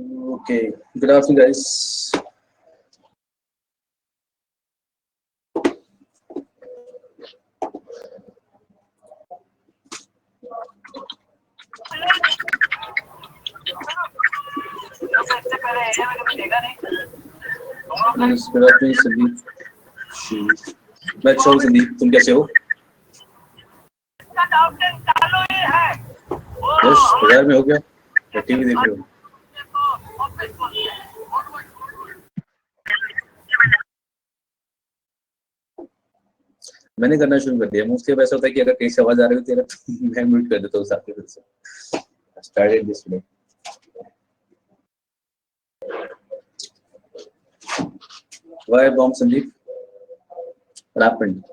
Okay, good afternoon, guys. Yes, good afternoon, Sandeep. मैं अच्छा हूँ संदीप, तुम कैसे हो? यस, बाजार में हो क्या? टीवी देख रहे हो? मैंने करना शुरू कर दिया। मोस्टली वैसा होता है कि अगर कहीं से आवाज आ रही होती है ना तो मैं म्यूट कर देता हूँ साथ में फिर से। Started this today. Why bomb, Sandeep? What happened?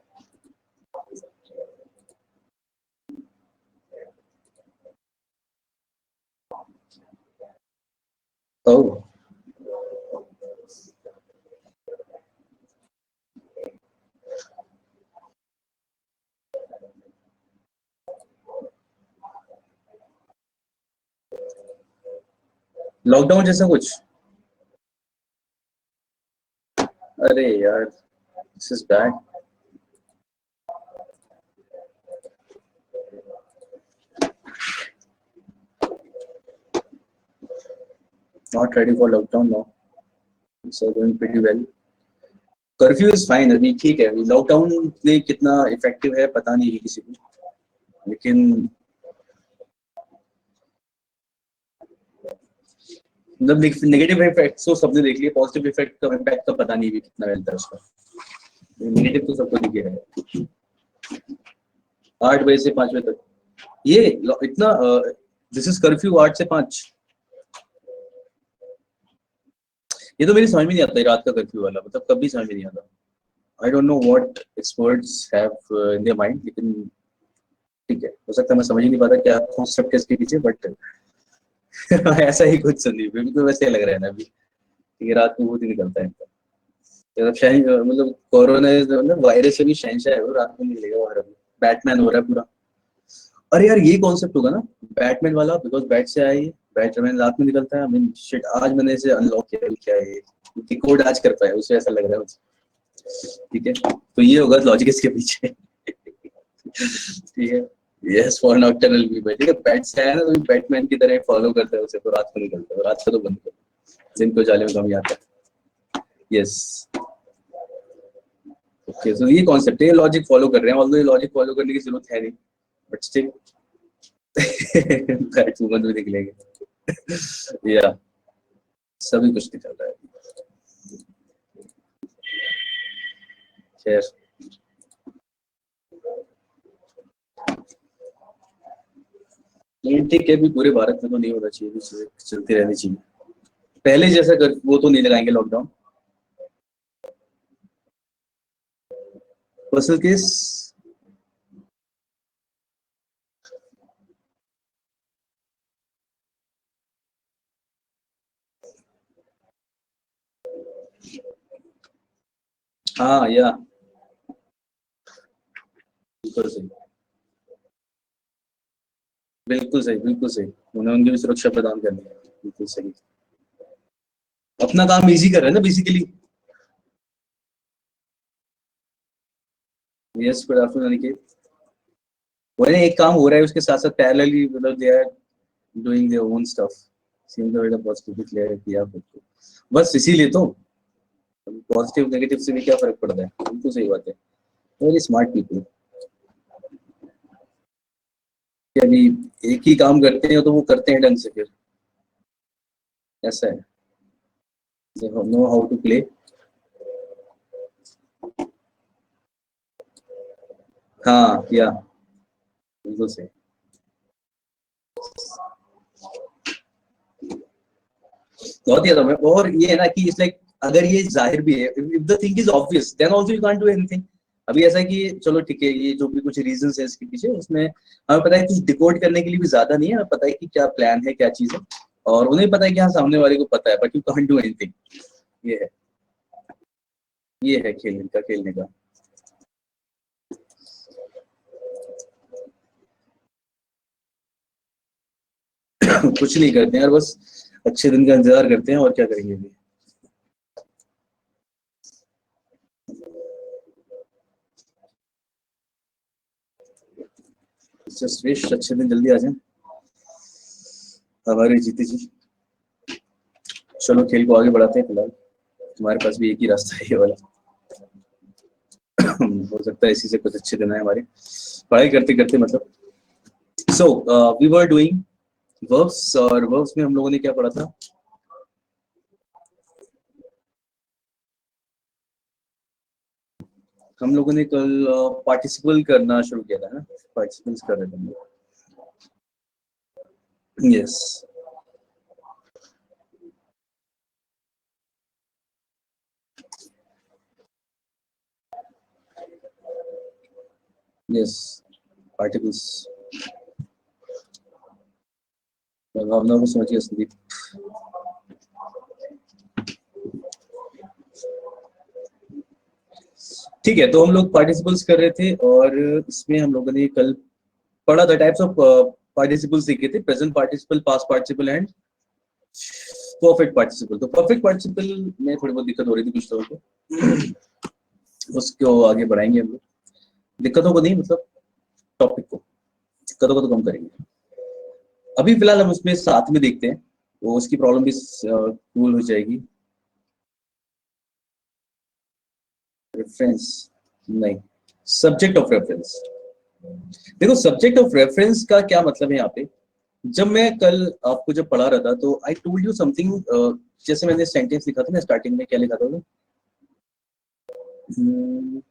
Oh, lockdown जैसा कुछ? अरे यार, this is bad. Not ready for lockdown now. So doing pretty well. Curfew is fine, अभी ठीक है। लॉकडाउन में कितना इफेक्टिव है पता नहीं है किसी को, लेकिन मतलब नेगेटिव इफेक्ट तो सबने देख लिया, पॉजिटिव इफेक्ट का इम्पैक्ट का पता नहीं भी कितना मिलता है उसका। नेगेटिव तो सबको दिख रहा है। 8 बजे से 5 बजे तक ये इतना दिस इज कर्फ्यू 8 से 5। ये तो मेरी समझ में नहीं आता है रात का कर्फ्यू वाला, मतलब कभी समझ में नहीं आता। I don't know what experts have in their mind, लेकिन ठीक है, हो सकता है मैं समझ ही नहीं पाता क्या कॉन्सेप्ट है इसके पीछे, बट ऐसा ही कुछ संदीप, बिल्कुल वैसे ही लग रहा है ना अभी कि रात को बहुत ही निकलता है इनका। मतलब कोरोना मतलब वायरस से भी शहनशाह है वो, रात को निकलेगा बाहर अभी। बैटमैन हो रहा है पूरा। अरे यार ये कॉन्सेप्ट होगा ना बैटमैन वाला, बिकॉज बैट से आया ये। बैटमैन रात में निकलता है। आई मीन शिट, आज मैंने इसे अनलॉक किया, क्या है ये डिकोड आज कर पाया, उसे ऐसा लग रहा है मुझे। ठीक है, तो ये होगा लॉजिक इसके पीछे। ठीक है। यस, फॉर नॉकटर्नल भी ठीक है। बैट से आया ना तो बैटमैन की तरह फॉलो करता है उसे, तो रात को निकलता है, रात को तो बंद कर, दिन को जाले में कम ही आता है। यस। ओके, सो ये कॉन्सेप्ट है, लॉजिक फॉलो कर रहे हैं, ऑल्दो ये लॉजिक फॉलो करने की जरूरत है नहीं, बट स्टिल बैट वुमन भी निकलेंगे। या सभी कुछ निकल रहा है। खैर, ठीक है, भी पूरे भारत में तो नहीं होना चाहिए, भी चीजें चलती रहनी चाहिए। पहले जैसा वो तो नहीं लगाएंगे लॉकडाउन। Personal case. हाँ या बिल्कुल सही, बिल्कुल सही, बिल्कुल सही। उन्हें उनकी भी सुरक्षा प्रदान करनी है, बिल्कुल सही। अपना काम इजी कर रहे हैं ना basically. Yes, good afternoon Aniket. वही एक काम हो रहा है उसके साथ साथ पैरेलली, मतलब they are doing their own stuff. Seen the wait positive clear किया खुद को, बस इसीलिए तो पॉजिटिव नेगेटिव से भी क्या फर्क पड़ता है, बिल्कुल सही बात है। Very smart people. कि अभी एक ही काम करते हैं तो वो करते हैं ढंग से, फिर ऐसा है, नो हाउ टू प्ले। हाँ या बिल्कुल सही। बहुत ही ज्यादा। और ये है ना कि इट्स लाइक अगर ये जाहिर भी है, if the thing is obvious then also you can't do anything. अभी ऐसा है कि चलो ठीक है, ये जो भी कुछ रीजंस है इसके पीछे, उसमें हमें पता है कि डिकोड करने के लिए भी ज्यादा नहीं है, हमें पता है कि क्या प्लान है, क्या चीज है, और उन्हें पता है कि हाँ सामने वाले को पता है, but you can't do anything. ये है, ये है खेलने का। कुछ नहीं करते हैं यार, बस अच्छे दिन का इंतजार करते हैं और क्या करेंगे अभी। श्रेष्ठ अच्छे दिन जल्दी आ जाए हमारे जीते जी। चलो खेल को आगे बढ़ाते हैं, फिलहाल तुम्हारे पास भी एक ही रास्ता है, ये वाला। हो सकता है इसी से कुछ अच्छे दिन आए हमारे, पढ़ाई करते करते मतलब। So we were doing verbs, और वर्ब्स में हम लोगों ने क्या पढ़ा था? हम लोगों ने कल पार्टिसिपल करना शुरू किया था ना, पार्टिसिपल्स कर रहे थे हम लोग। Yes, yes, particles. भावनाओं को समझिए संदीप। ठीक है, तो हम लोग पार्टिसिपल्स कर रहे थे, और इसमें हम लोगों ने कल पढ़ा था टाइप्स ऑफ पार्टिसिपल्स सीखे थे, present participle, past participle and perfect participle. तो परफेक्ट पार्टिसिपल में थोड़ी बहुत दिक्कत हो रही थी कुछ लोगों को, उसको आगे बढ़ाएंगे हम लोग। दिक्कतों को नहीं, मतलब टॉपिक को, दिक्कतों को तो कम करेंगे। अभी फिलहाल हम उसमें साथ में देखते हैं, वो उसकी प्रॉब्लम भी दूर हो जाएगी। रेफरेंस नहीं, सब्जेक्ट ऑफ रेफरेंस। देखो, सब्जेक्ट ऑफ रेफरेंस का क्या मतलब है यहाँ पे? जब मैं कल आपको जब पढ़ा रहा था तो आई टोल्ड यू समथिंग, जैसे मैंने सेंटेंस लिखा था ना स्टार्टिंग में, क्या लिखा था वो? हम्म,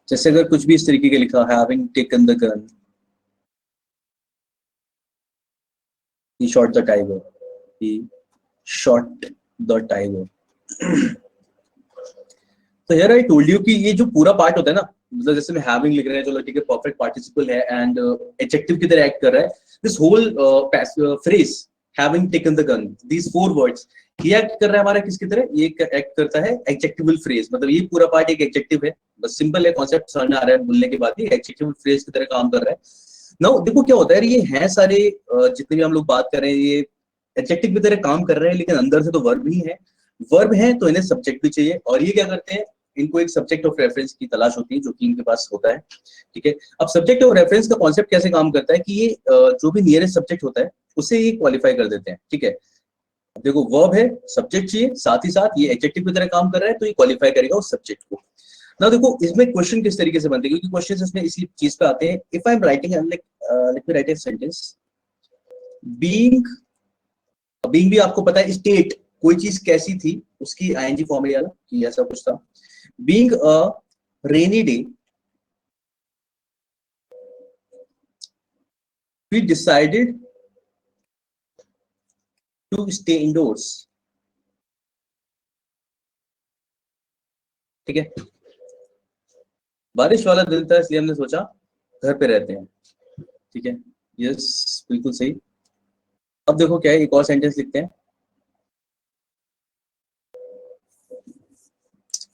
जैसे अगर कुछ भी इस तरीके का लिखा, having taken the gun, he shot the tiger, he shot the tiger. तो यार आई टोल्ड यू कि ये जो पूरा पार्ट होता है ना, मतलब जैसे मैं हैविंग लिख रहे हैं, चलो ठीक है, परफेक्ट पार्टिसिपल है एंड एडजेक्टिव की तरह एक्ट कर रहा है, this whole phrase having taken the gun, these four words, ये एक्ट कर रहा है हमारा किसकी तरह? ये एक्ट करता है एडजेक्टिवल फ्रेज, मतलब ये पूरा पार्ट एक एडजेक्टिव है। बस सिंपल है, कॉन्सेप्ट समझ में आ रहा है बोलने के बाद, ये एडजेक्टिवल फ्रेज की तरह काम कर रहा है। नाउ देखो क्या होता है, ये है सारे जितने भी हम लोग बात कर रहे हैं, ये एडजेक्टिव की तरह काम कर रहे हैं, लेकिन अंदर से तो वर्ब ही है। वर्ब है तो इन्हें सब्जेक्ट भी चाहिए, और ये क्या करते हैं, इनको एक सब्जेक्ट ऑफ रेफरेंस की तलाश होती है, जो कि इनके पास होता है। ठीक है, अब सब्जेक्ट ऑफ रेफरेंस का कॉन्सेप्ट कैसे काम करता है कि ये जो भी नियरेस्ट सब्जेक्ट होता है उसे ये क्वालिफाई कर देते हैं। ठीक है, अब देखो, वर्ब है, सब्जेक्ट चाहिए, साथ ही साथ ये एडजेक्टिव की तरह काम कर रहा है, तो ये क्वालिफाई करेगा उस सब्जेक्ट को। ना देखो, इसमें क्वेश्चन किस तरीके से बनते हैं, क्योंकि क्वेश्चन इसमें इसी चीज पे आते हैं। If I am writing, let me right a sentence, being, being भी आपको पता है, स्टेट कोई चीज कैसी थी, उसकी आईएनजी फॉर्म में डाला कि ऐसा कुछ था। Being a rainy day, we decided to stay indoors. ठीक है, बारिश वाला दिन था इसलिए हमने सोचा घर पे रहते हैं। ठीक है, यस, बिल्कुल सही। अब देखो क्या है, एक और सेंटेंस लिखते हैं,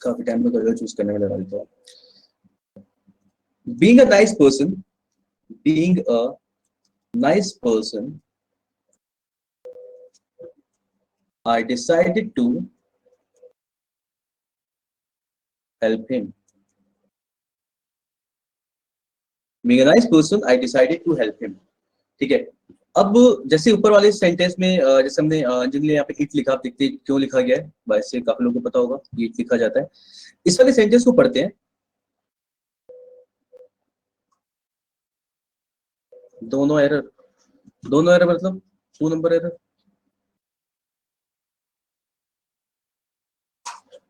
काफी टाइम में कलर चूज करने में लगा देता हूँ। Being a nice person, being a nice person, I decided to help him. Being a nice person, I decided to help him. ठीक है, अब जैसे ऊपर वाले सेंटेंस में जैसे हमने जिनने यहाँ पे इट लिखा, आप देखते हैं क्यों लिखा गया है, वैसे काफी लोगों को पता होगा इट लिखा जाता है। इस वाले सेंटेंस को पढ़ते हैं। दोनों एरर, दोनों एरर मतलब 2 नंबर एरर।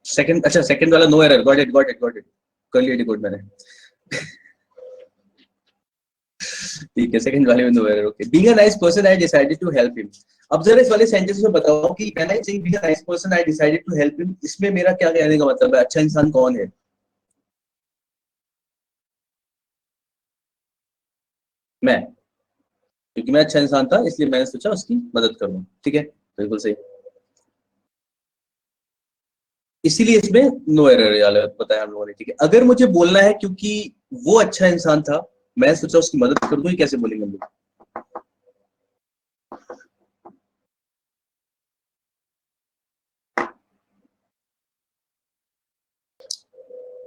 सेकंड, अच्छा सेकंड वाला no error, got it got it got it, कर लिया डिकोड मैंने। ठीक है, सेकंड वाले में no error, okay. Being a nice person, I decided to help him. अब जरा इस वाले सेंटेंस में बताओ कि when I say being a nice person, I decided to help him, इसमें मेरा क्या कहने का मतलब है? अच्छा इंसान कौन है? मैं, क्योंकि मैं अच्छा इंसान था इसलिए मैंने सोचा उसकी मदद करूं। ठीक है, बिल्कुल सही, इसीलिए इसमें नो एरर वाला बताया हम लोगों ने। ठीक है, अगर मुझे बोलना है क्योंकि वो अच्छा इंसान था, मैं सोचा उसकी मदद कर दूं, ये कैसे बोलेंगे हम लोग?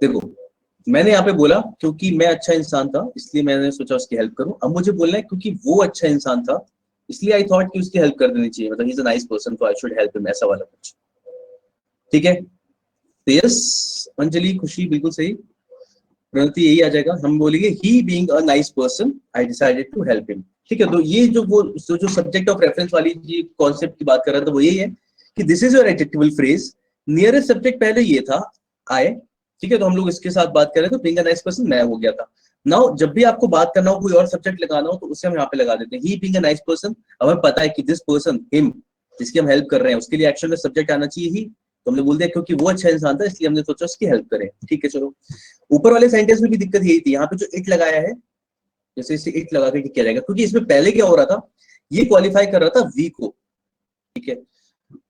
देखो मैंने यहाँ पे बोला क्योंकि मैं अच्छा इंसान था इसलिए मैंने सोचा उसकी हेल्प करूं। अब मुझे बोलना है क्योंकि वो अच्छा इंसान था इसलिए आई थॉट कि उसकी हेल्प कर देनी चाहिए, मतलब he is a nice person तो आई शुड हेल्प हिम, ऐसा वाला कुछ। ठीक है, तो यस अंजलि खुशी बिल्कुल सही, प्रणति यही आ जाएगा। हम बोलेंगे he being a nice person I decided to help him. ठीक है, तो ये जो सब्जेक्ट ऑफ रेफरेंस वाली जी कॉन्सेप्ट की बात कर रहा था वो यही है कि this is your adjectival phrase. Nearest subject पहले ये था आई। ठीक है, तो हम लोग इसके साथ बात कर रहे थे, बीइंग अ नाइस पर्सन मैं हो गया था। नाउ जब भी आपको बात करना हो कोई और सब्जेक्ट लगाना हो तो उससे हम यहाँ पे लगा देते हैं ही बीइंग अ नाइस पर्सन। अब हमें पता है कि दिस पर्सन हिम जिसकी हम हेल्प कर रहे हैं उसके लिए एक्शन में सब्जेक्ट आना चाहिए ही, तो हमने बोल दिया क्योंकि वो अच्छा इंसान था इसलिए हमने सोचा उसकी हेल्प करें। ठीक है चलो, ऊपर वाले सेंटेंस में भी दिक्कत यही थी, यहाँ पे जो इट लगाया है जैसे इसे इट लगा के किया जाएगा क्योंकि इसमें पहले क्या हो रहा था, ये क्वालिफाई कर रहा था वी को। ठीक है,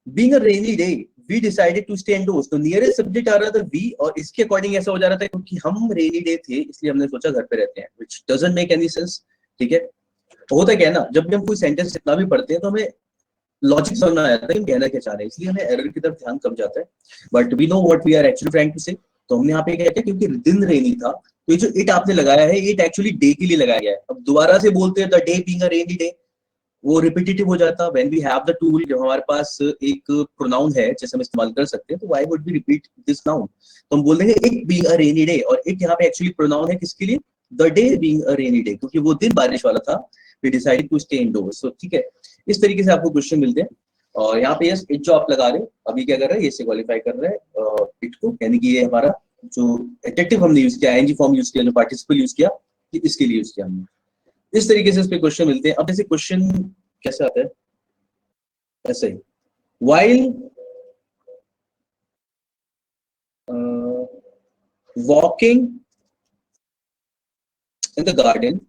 being a rainy day we decided to stay indoors, तो नियरेस्ट सब्जेक्ट आ रहा था वी और इसके अकॉर्डिंग ऐसा हो जा रहा था क्योंकि हम रेनी डे थे इसलिए हमने सोचा घर पे रहते हैं, which doesn't make any sense. ठीक है, होता क्या है ना, जब भी हम कोई सेंटेंस जितना भी पढ़ते हैं तो हमें लॉजिक समझ में आ जाता है कि कहना क्या चाह रहे हैं, इसलिए हमें एरर की तरफ ध्यान कम जाता है। But we know what we are actually trying to say. तो हमने यहाँ पे क्या किया क्योंकि दिन रेनी था तो ये जो इट आपने लगाया है इट एक्चुअली डे के लिए लगाया गया है। अब दोबारा से बोलते हैं the day being a rainy day वो रिपीटेटिव हो जाता। When we have the tool, जब हमारे पास एक प्रोनाउन है जैसे हम इस्तेमाल कर सकते हैं तो why would we repeat this noun, तो हम बोल देंगे it being a rainy day, और इट यहाँ पे एक्चुअली प्रोनाउन है किसके लिए, the day being a rainy day, क्योंकि वो दिन बारिश वाला था। We decided to stay indoors. So ठीक है, इस तरीके से आपको क्वेश्चन मिलते हैं। और यहाँ पे यस इट जो आप लगा रहे हो अभी क्या कर रहे हैं, ये से क्वालिफाई कर रहे हैं इट को, यानी कि ये हमारा जो एडजेक्टिव हमने यूज किया, आईएनजी फॉर्म यूज किया, जो पार्टिसिपल यूज किया, इसके लिए यूज किया हमने। इस तरीके से इस पे क्वेश्चन मिलते हैं। अब जैसे क्वेश्चन कैसे आता है ऐसे ही, while walking in the garden,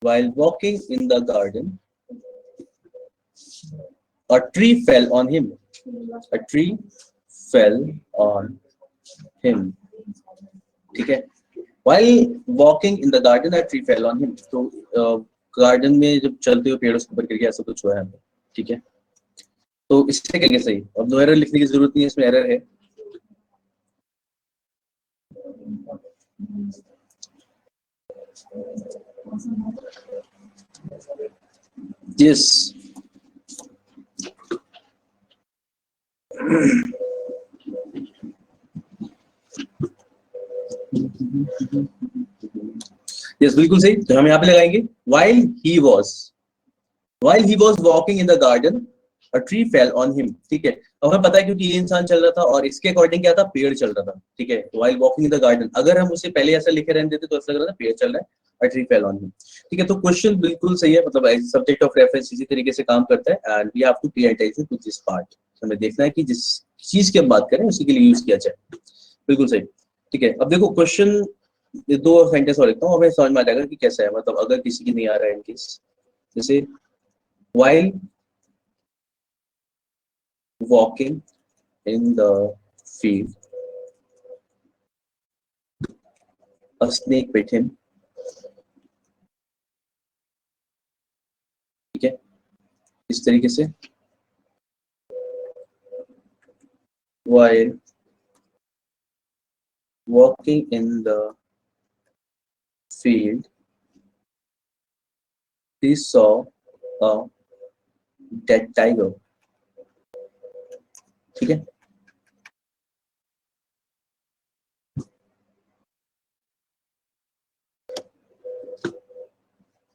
while walking in the garden, a tree fell on him. A tree fell on him. ठीक है, while walking in the garden, a tree fell on him. तो garden में जब चलते हुए पेड़ उसके ऊपर गिर गया, ऐसा कुछ हुआ है। ठीक है, तो इससे कहेंगे सही। अब नो एरर लिखने की जरूरत नहीं है, इसमें एरर है। यस यस बिल्कुल सही, तो हम यहाँ पे लगाएंगे while he was walking in the garden a tree fell on him। ठीक है, अब हमें पता है क्योंकि ये इंसान चल रहा था और इसके अकॉर्डिंग क्या था, पेड़ चल रहा था। ठीक है, while walking in the garden, अगर हम उसे पहले ऐसा लिखे रहने देते तो ऐसा लग रहा था पेड़ चल रहा है, a tree fell on him। ठीक है, तो क्वेश्चन बिल्कुल सही है, मतलब सब्जेक्ट ऑफ रेफरेंस इसी तरीके से काम करता है and we have to pay attention to this part. हमें देखना है कि जिस चीज की हम बात करें उसी के लिए यूज किया जाए। बिल्कुल सही। ठीक है, अब देखो क्वेश्चन दो सेंटेंस और लिखता हूँ, हमें समझ में आ जाएगा कि कैसा है, मतलब अगर किसी की नहीं आ रहा है इनकेस। जैसे while walking in the field, a snake bit him। ठीक है, इस तरीके से while walking in the field, he saw a dead tiger। ठीक है,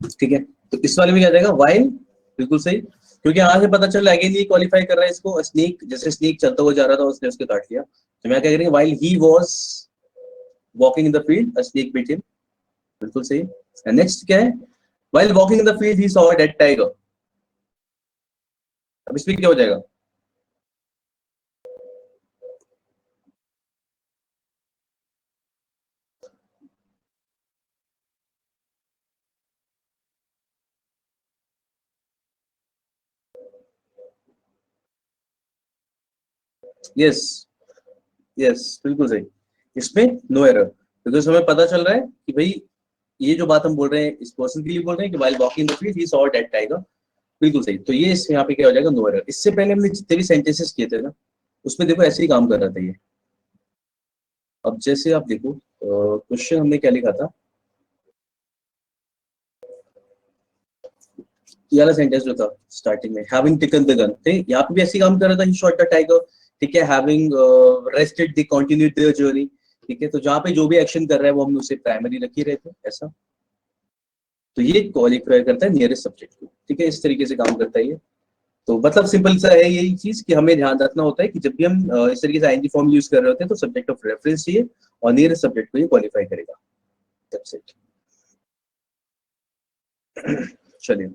ठीक है, तो इस वाले में क्या जाएगा while, बिल्कुल सही, क्योंकि यहाँ से पता चल अगेन ये क्वालिफाई कर रहा है इसको, स्नेक जैसे स्नेक चलता हुआ जा रहा था उसने उसके काट लिया, तो मैं क्या करेंगे while he was walking in the field a snake bit him। बिल्कुल सही। एंड नेक्स्ट क्या है, while walking in the field he saw a dead tiger। अब इसमें क्या हो जाएगा, यस यस बिल्कुल सही, इसमें नो एरर, बिकॉज हमें पता चल रहा है कि भाई ये जो बात हम बोल रहे हैं इस पर्सन के लिए बोल रहे हैं कि while walking the field he saw a dead tiger। बिल्कुल सही, तो ये इस यहाँ पे क्या हो जाएगा, नो एरर। इससे पहले हमने जितने भी सेंटेंसेस किए थे ना उसमें देखो ऐसे ही काम कर रहा था ये। अब जैसे आप देखो क्वेश्चन हमने क्या लिखा था, ये वाला सेंटेंस जो था स्टार्टिंग में, हैविंग टेकन द गन, ठीक, यहाँ पे भी ऐसे काम कर रहा था, ही शॉट द टाइगर, ठीक है, having rested the continued their journey, ठीक है, तो जहाँ पे जो भी एक्शन कर रहा है वो हमने उसे प्राइमरी रख ही रहे थे ऐसा, तो ये क्वालिफाई करता है नियरेस्ट सब्जेक्ट को, ठीक है, इस तरीके से काम करता है ये। तो मतलब सिंपल सा है यही चीज कि हमें ध्यान रखना होता है कि जब भी हम इस तरीके से आईएनजी फॉर्म यूज कर रहे होते हैं तो सब्जेक्ट ऑफ रेफरेंस चाहिए और नियरेस्ट सब्जेक्ट को ये क्वालिफाई करेगा, दैट्स इट। चलिए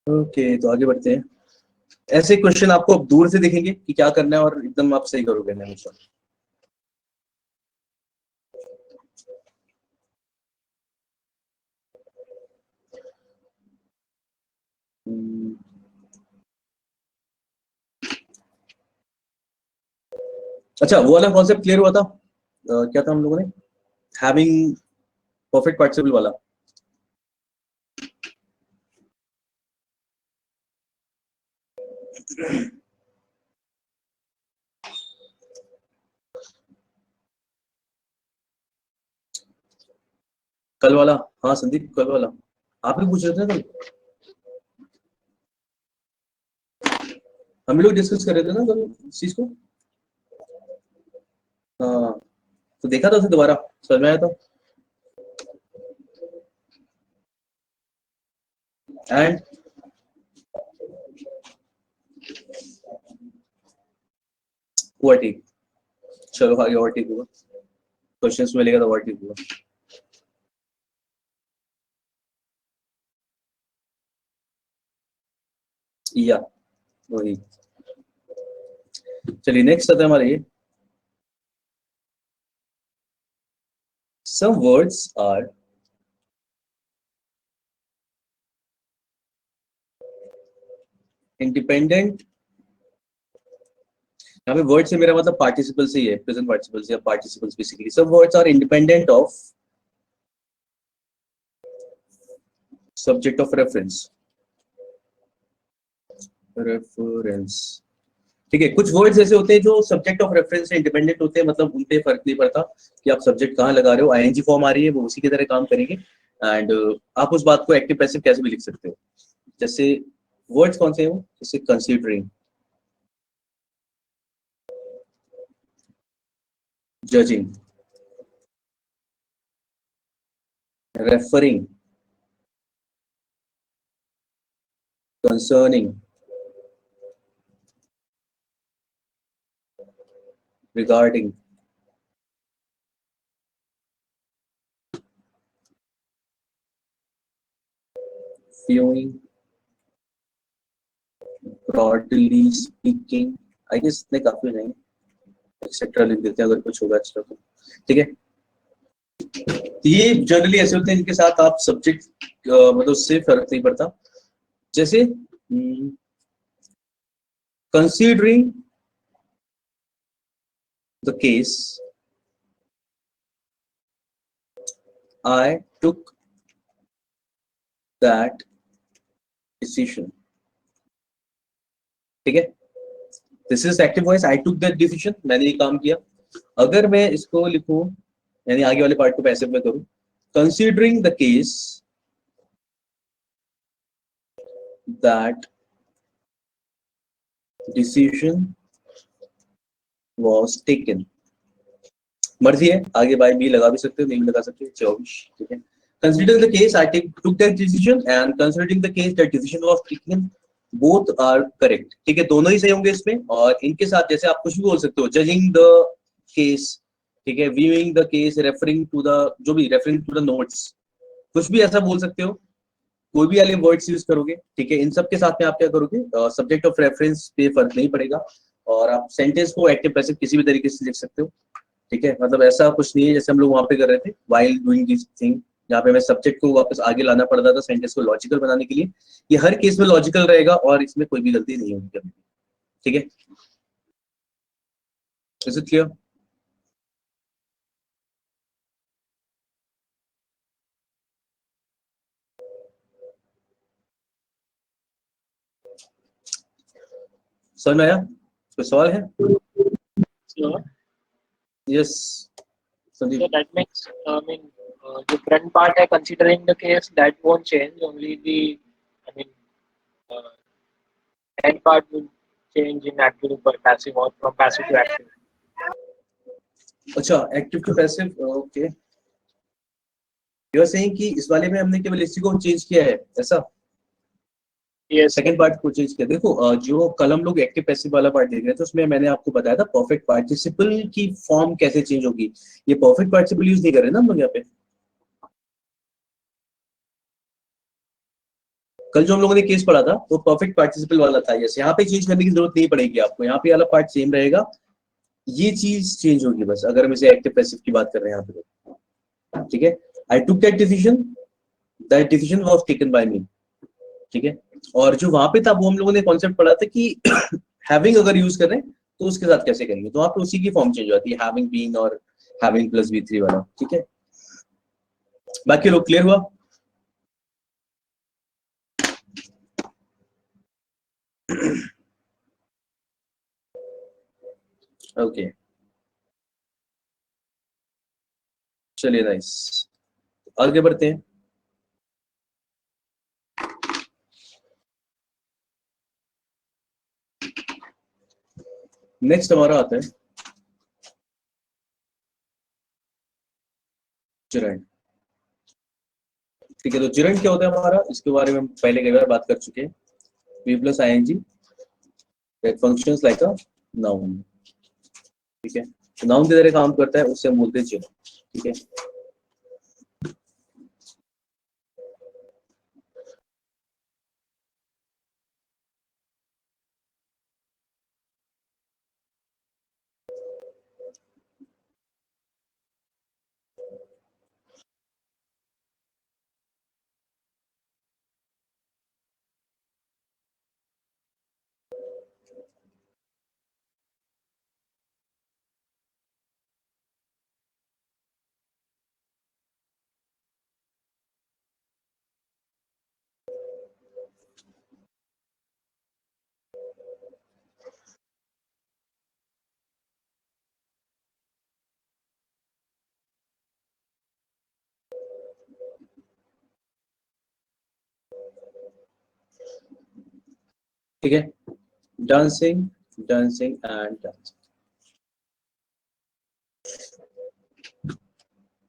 ओके, तो आगे बढ़ते हैं। ऐसे क्वेश्चन आपको अब दूर से दिखेंगे कि क्या करना है और एकदम आप सही करोगे हमेशा। अच्छा, वो वाला कॉन्सेप्ट क्लियर हुआ था, क्या था हम लोगों ने, हैविंग परफेक्ट पार्टिसिपल वाला। कल वाला, हाँ संदीप, कल वाला आप भी पूछ रहे थे कल, हम लोग डिस्कस कर रहे थे ना कल इस चीज को। हाँ, तो देखा था उसे दोबारा, समझ में आया था। एंड हुआ ठीक, चलो आगे और ठीक हुआ, क्वेश्चंस मिलेगा तो और ठीक हुआ। या वही, चलिए नेक्स्ट आता है हमारा ये, some words are independent, यहाँ पे वर्ड से मेरा मतलब पार्टिसिपल से ही है, प्रेजेंट पार्टिसिपल से या पार्टिसिपल्स बेसिकली, सब words are independent of subject of reference, reference, ठीक है, कुछ वर्ड्स ऐसे होते हैं जो सब्जेक्ट ऑफ रेफरेंस से इंडिपेंडेंट होते हैं, मतलब उन पे फर्क नहीं पड़ता कि आप सब्जेक्ट कहाँ लगा रहे हो, आईएनजी फॉर्म आ रही है वो उसी की तरह काम करेंगे, एंड आप उस बात को एक्टिव पैसिव कैसे भी लिख सकते हो। जैसे वर्ड्स कौन से हैं वो, जैसे considering, judging, referring, concerning, regarding, viewing, broadly speaking, I guess इतने काफी नहीं, एक्सेट्रा लिख देते हैं अगर कुछ होगा एक्स्ट्रा तो, ठीक है। तो ये जनरली ऐसे होते हैं इनके साथ आप सब्जेक्ट मतलब उससे फर्क नहीं पड़ता, जैसे considering the case I took that decision, ठीक है, this is active voice, I took that decision, मैंने ये काम किया। अगर मैं इसको लिखूं, यानी आगे वाले पार्ट को पैसिव में करूं, considering the case that decision was taken, मर्जी है, आगे बाय बी लगा भी सकते हो, नहीं भी लगा सकते, 24, ठीक है। Consider the case I took that decision and considering the case that decision was taken, both are correct, ठीक है, दोनों ही सही होंगे इसमें। और इनके साथ जैसे आप कुछ भी बोल सकते हो, जजिंग द केस, ठीक है, viewing the case, referring to the, जो भी रेफरिंग टू द नोट्स, कुछ भी ऐसा बोल सकते हो, कोई भी वाले वर्ड्स यूज करोगे, ठीक है, इन सब के साथ में आप क्या करोगे, सब्जेक्ट ऑफ रेफरेंस पे फर्क नहीं पड़ेगा, और आप सेंटेंस को एक्टिव पैसिव किसी भी तरीके से लिख सकते हो, ठीक है, मतलब ऐसा कुछ नहीं है जैसे हम लोग वहां पे कर रहे थे व्हाइल डूइंग दिस थिंग, जहाँ पे हमें सब्जेक्ट को वापस आगे लाना पड़ता था सेंटेंस को लॉजिकल बनाने के लिए, ये हर केस में लॉजिकल रहेगा और इसमें कोई भी गलती नहीं होगी कभी, ठीक है, इज इट क्लियर। समझ में आया, कोई सवाल है। Hello? Yes, So Sandeep. that makes, the front part, I considering the case that won't change. Only the, I mean, uh, end part will change in active to passive or from passive to active. अच्छा, active to passive, okay. You are saying कि इस वाले में हमने केवल इसी को change किया है, ऐसा? Yes, sir. सेकंड पार्ट को चेंज किया। देखो, जो कल हम लोग एक्टिव पैसिव वाला पार्ट देख रहे थे, उसमें मैंने आपको बताया था परफेक्ट पार्टिसिपल की फॉर्म कैसे चेंज होगी। ये परफेक्ट पार्टिसिपल यूज नहीं कर रहे ना हम लोग यहाँ पे। कल जो हम लोगों ने केस पढ़ा था वो परफेक्ट पार्टिसिपल वाला था। यस, यहाँ पे चेंज करने की जरूरत नहीं पड़ेगी आपको, यहाँ पे वाला पार्ट सेम रहेगा, ये चीज चेंज होगी बस, अगर हम इसे एक्टिव पैसिव की बात कर रहे हैं यहाँ पे। ठीक है, I took that decision was taken by me. ठीक है, और जो वहां पे था वो हम लोगों ने कॉन्सेप्ट पढ़ा था कि हैविंग अगर यूज कर रहे हैं तो उसके साथ कैसे करेंगे, तो वहां पे उसी की फॉर्म चेंज होती है, हैविंग बीन और हैविंग प्लस V3 वाला। ठीक है, बाकी लोग क्लियर हुआ? ओके, चलिए नाइस, आगे बढ़ते हैं। नेक्स्ट हमारा आता है जिरेंड। ठीक है, तो जिरेंड क्या होता है हमारा, इसके बारे में हम पहले कई बार बात कर चुके हैं। V plus ing that functions like a noun। ठीक है, तो नाउन की तरह काम करता है, उससे हम बोलते हैं जिरेंड। ठीक है, ठीक है, डांसिंग, डांसिंग एंड डांसिंग,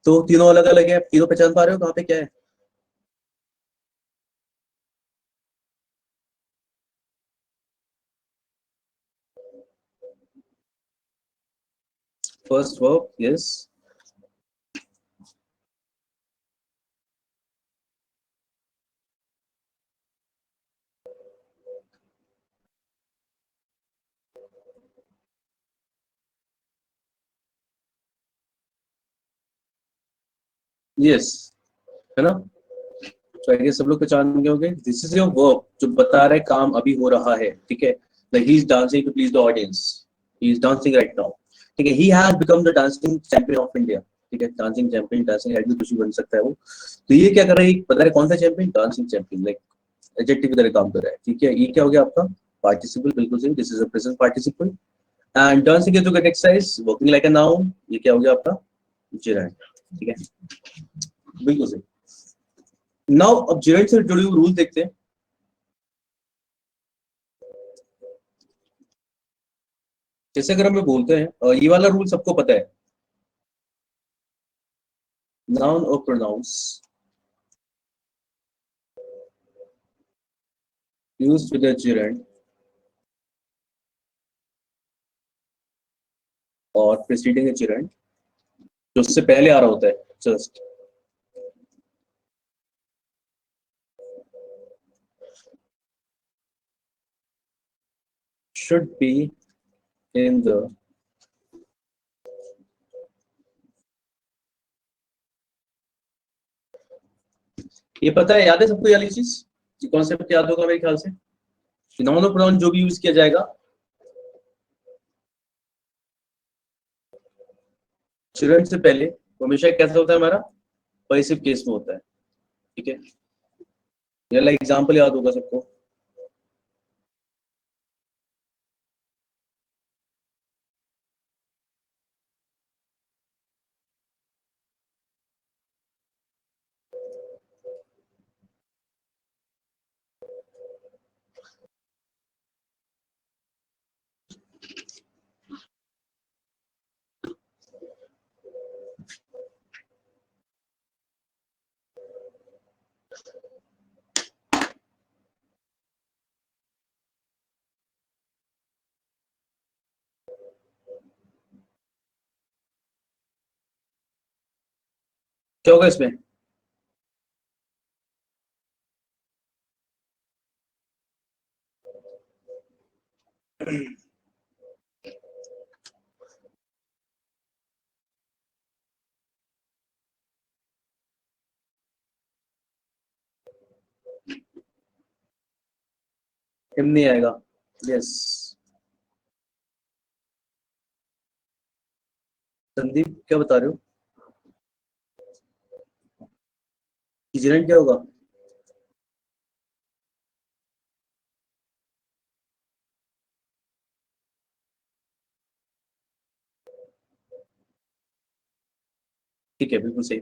तो तीनों अलग अलग है, तीनों पहचान पा रहे हो कहाँ पे क्या है? First verb, yes. यस, है ना? तो आइए सब लोग पहचान गए होंगे, दिस इज योर वर्ब जो बता रहा है काम अभी हो रहा है। ठीक है, like he is dancing to please the audience, he is dancing right now. ठीक है, he has become the dancing champion of India. ठीक है, डांसिंग चैंपियन, डांसिंग हेड भी कुछ भी बन सकता है वो। तो ये क्या कर रहा है, बता रहा है कौन सा champion, dancing champion, like adjective की तरह काम कर रहा है। ठीक है, ये क्या हो गया आपका पार्टिसिपल, बिल्कुल सही, this is a present participle. And dancing is to get exercise, working like a noun, ये क्या हो गया आपका जिरांड। ठीक है, बिल्कुल सही। नाउ अब जिरांड से जुड़े हुए रूल देखते हैं। जैसे अगर हमें बोलते हैं, ये वाला रूल सबको पता है, नाउन और pronouns used with the gerund और प्रीसीडिंग द gerund, जो उससे पहले आ रहा होता है, just should be in the ये पता है, याद है सबको ये वाली चीज, ये कॉन्सेप्ट याद होगा मेरे ख्याल से कि नाउन और प्रोनाउन जो भी यूज किया जाएगा gerund से पहले, वो हमेशा कैसा होता है हमारा, पैसिव केस में होता है। ठीक है, ये वाला एग्जांपल याद होगा सबको। क्या होगा इसमें? हिम नहीं आएगा। यस। संदीप क्या बता रहे हो? जिरन क्या होगा? ठीक है, बिल्कुल सही।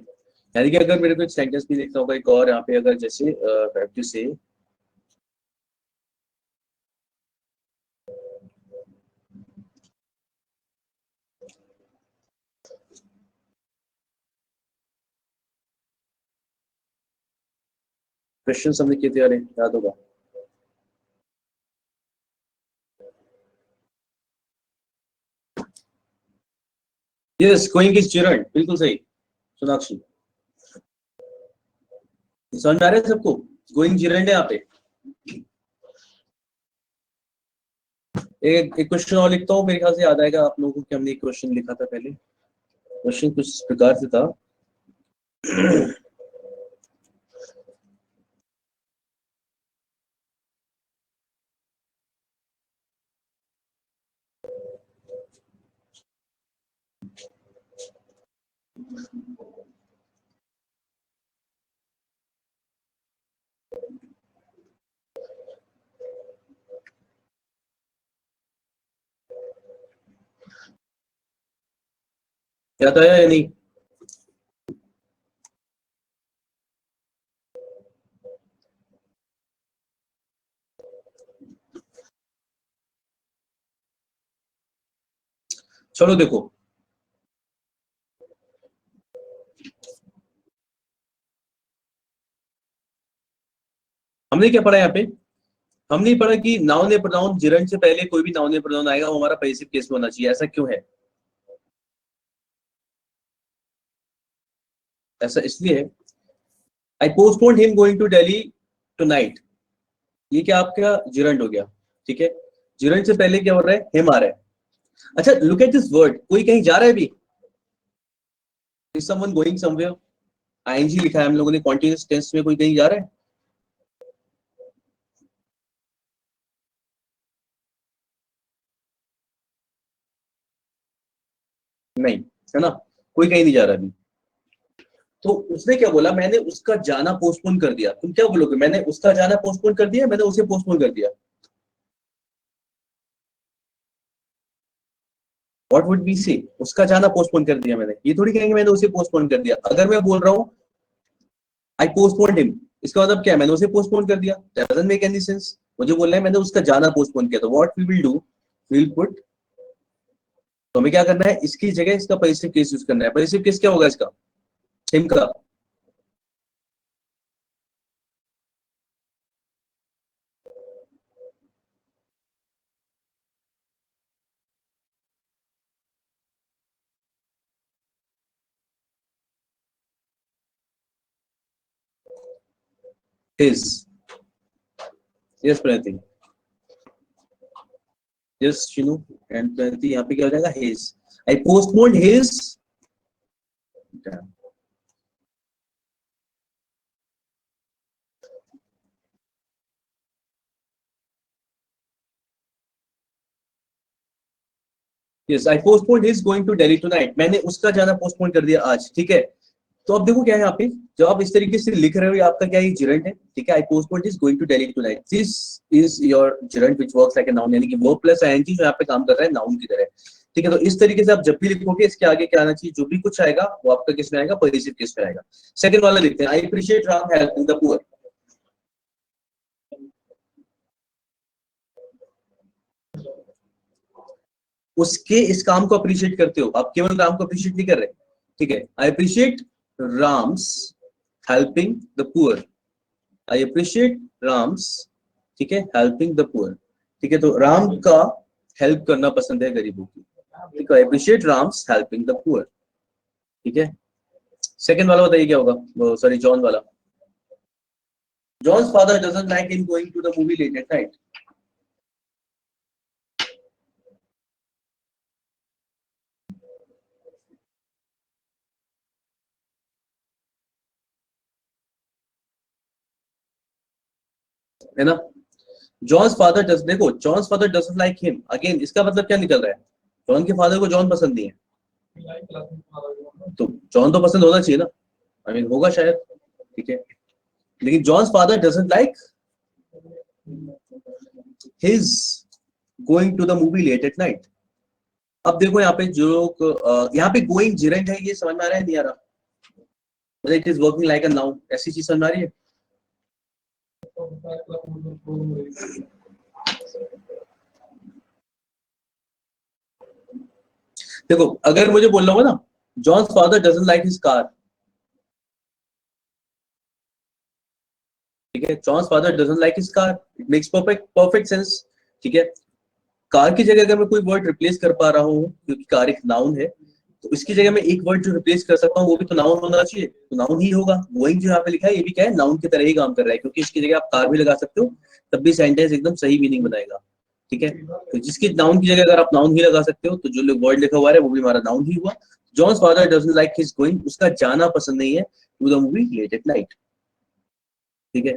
यानी कि अगर मेरे को एक सेंटेंस भी लिखना होगा एक और यहाँ पे, अगर जैसे प्रैक्टिस से क्वेश्चन हमने किए थे, अरे याद होगा। यस, गोइंग इज चिरण, बिल्कुल सही सोनाक्षी। समझ में आ रहा है सबको? गोइंग चिरण है यहाँ पे। एक क्वेश्चन और लिखता हूँ, मेरे ख्याल से याद आएगा आप लोगों को कि हमने एक क्वेश्चन लिखा था पहले। क्वेश्चन कुछ इस प्रकार से था। याद आया या नहीं? चलो देखो, हमने क्या पढ़ा यहाँ पे? हमने पढ़ा कि नाउन या प्रोनाउन जिरंड से पहले कोई भी नाउन या प्रोनाउन आएगा वो हमारा पैसिव केस में होना चाहिए। ऐसा क्यों है? ऐसा इसलिए है, I postponed him going to Delhi tonight. ये क्या आपका जिरंड हो गया, ठीक है। जिरंड से पहले क्या हो रहा है? हिम आ रहा है। अच्छा, लुक एट दिस वर्ड, कोई कहीं जा रहा है अभी? Is someone going somewhere? ING लिखा है हम लोगों ने, कॉन्टिन्यूअस टेंस में कोई कहीं जा रहा है? नहीं, है ना, कोई कहीं नहीं जा रहा अभी। तो उसने क्या बोला? मैंने उसका जाना पोस्टपोन कर दिया। तुम क्या बोलोगे? मैंने उसका जाना पोस्टपोन कर दिया, मैंने उसे पोस्टपोन कर दिया। व्हाट वुड बी से? उसका जाना पोस्टपोन कर दिया मैंने, ये थोड़ी कहेंगे मैंने उसे पोस्टपोन कर दिया। अगर मैं बोल रहा हूँ आई पोस्टपोन्ड हिम, इसका मतलब क्या है? मैंने उसे पोस्टपोन कर दिया। Doesn't make any sense. मुझे बोलना है मैंने उसका जाना पोस्टपोन किया। तो what we will do, we will put, तो हमें क्या करना है? इसकी जगह इसका पैसिव केस यूज करना है। पैसिव केस क्या होगा इसका? हिम का। His. Yes Pranati, yes Shinu and Pranati, यहाँ पे क्या हो जाएगा? His. I postponed his. Yes, I postponed his going to Delhi tonight. मैंने उसका जाना पोस्टपोन कर दिया आज, ठीक है। तो अब देखो क्या है यहाँ पे, जब आप इस तरीके से लिख रहे हो, ये आपका क्या है? जिरंट है, ठीक है। I postponed his going to Delhi tonight, this is your gerund which works like a noun, यानी कि वर्ब प्लस आईएनजी जो यहाँ पे काम कर रहा है नाउन की तरह, ठीक है। तो इस तरीके से आप जब भी लिखोगे, इसके आगे क्या आना चाहिए? जो भी कुछ आएगा वो आपका किस में आएगा? पॉजिटिव केस में आएगा। सेकंड वाला लिखते हैं, I appreciate Ram helping the poor. उसके इस काम को अप्रिशिएट करते हो, आप केवल राम को अप्रिशिएट नहीं कर रहे, ठीक है। I appreciate Ram's helping the poor. I appreciate Ram's, ठीक है, हेल्पिंग द पुअर, ठीक है। तो राम का हेल्प करना पसंद है गरीबों की, ठीक है। I appreciate Ram's helping the poor, ठीक है। सेकंड वाला बताइए क्या होगा, सॉरी जॉन वाला। John's father doesn't like him going to the movie late at night. है ना? John's father does, देखो John's father doesn't like him. Again इसका मतलब क्या निकल रहा है? जॉन के फादर को जॉन पसंद नहीं है, तो जॉन तो पसंद होना चाहिए ना, आई मीन होगा शायद, ठीक है। लेकिन John's father doesn't like his going to the movie late at night. अब देखो यहाँ पे जो यहाँ पे गोइंग जिरेंट है, ये समझ में आ रहा है नहीं आ रहा? मतलब it is working like a noun, ऐसी चीज समझ में आ रही है? देखो अगर मुझे बोलना होगा ना John's father doesn't like his car, ठीक है, John's father doesn't like his car, it makes perfect sense, ठीक है। कार की जगह अगर मैं कोई वर्ड रिप्लेस कर पा रहा हूँ, क्योंकि कार एक नाउन है, तो इसकी जगह में एक वर्ड जो रिप्लेस कर सकता हूँ वो भी तो नाउन होना चाहिए, तो नाउन ही होगा। गोइंग जो यहाँ पे लिखा है ये भी क्या है, नाउन की तरह ही काम कर रहा है, क्योंकि इसकी जगह आप कार भी लगा सकते हो, तब भी सेंटेंस एकदम सही मीनिंग बनाएगा, ठीक है। तो जिसकी नाउन की जगह अगर आप नाउन ही लगा सकते हो, तो जो वर्ड लिखा हुआ है वो भी हमारा नाउन ही हुआ। John's father doesn't like his going, उसका जाना पसंद नहीं है to the movie late at night, ठीक है,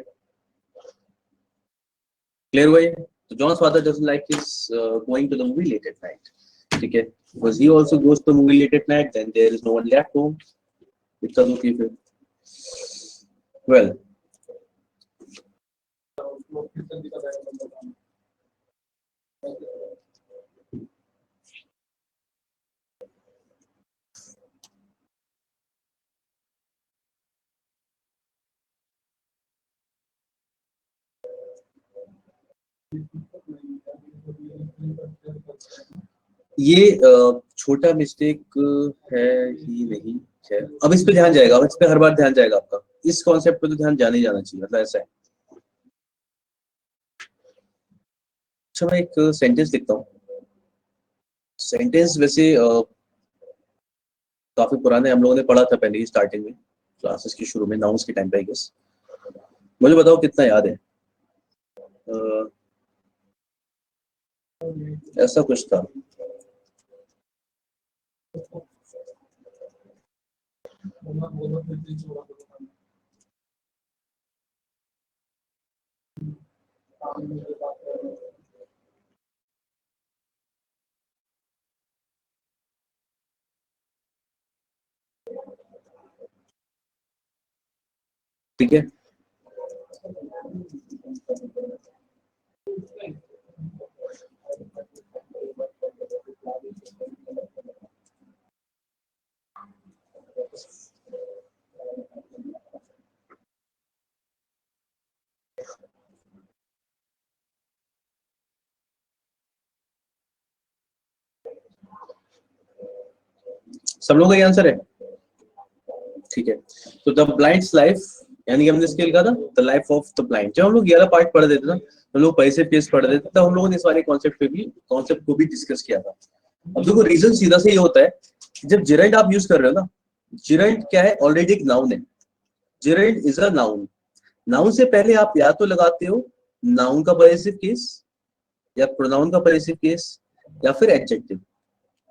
क्लियर हुआ ये? तो John's father doesn't like his going to the movie late at night, ठीक है, because he also goes to the movie late at night, then there is no one left home, इतना तो ठीक है। well ये छोटा मिस्टेक है ही नहीं है, अब इस पे ध्यान जाएगा, अब इस पे हर बार ध्यान जाएगा आपका, इस कॉन्सेप्ट पे तो ध्यान जाने ही जाना चाहिए, मतलब ऐसा है। अच्छा मैं एक सेंटेंस लिखता हूँ, सेंटेंस वैसे काफी पुराने हम लोगों ने पढ़ा था पहले ही स्टार्टिंग में, क्लासेस की शुरू में, नाउन्स के टाइम पे आई गेस। मुझे बताओ कितना याद है? ऐसा कुछ था, ठीक है। सब लोगों का ये आंसर है, ठीक है। तो द ब्लाइंड्स लाइफ, यानी हमने इसके लिखा था the life of the blind. जब हम लोग 11 पार्ट पढ़ देते ना, हम लोग पैसे केस पढ़ देते, तब हम लोगों ने इस वाले कॉन्सेप्ट को भी डिस्कस किया था। अब देखो रीजन सीधा से ये होता है, जब जिरेंट आप यूज कर रहे हो ना, जिरेंट क्या है, ऑलरेडी एक नाउन है, जिरेंट इज अ नाउन। नाउन से पहले आप या तो लगाते हो नाउन का पजेसिव केस, या प्रोनाउन का पजेसिव केस, या फिर एडजेक्टिव,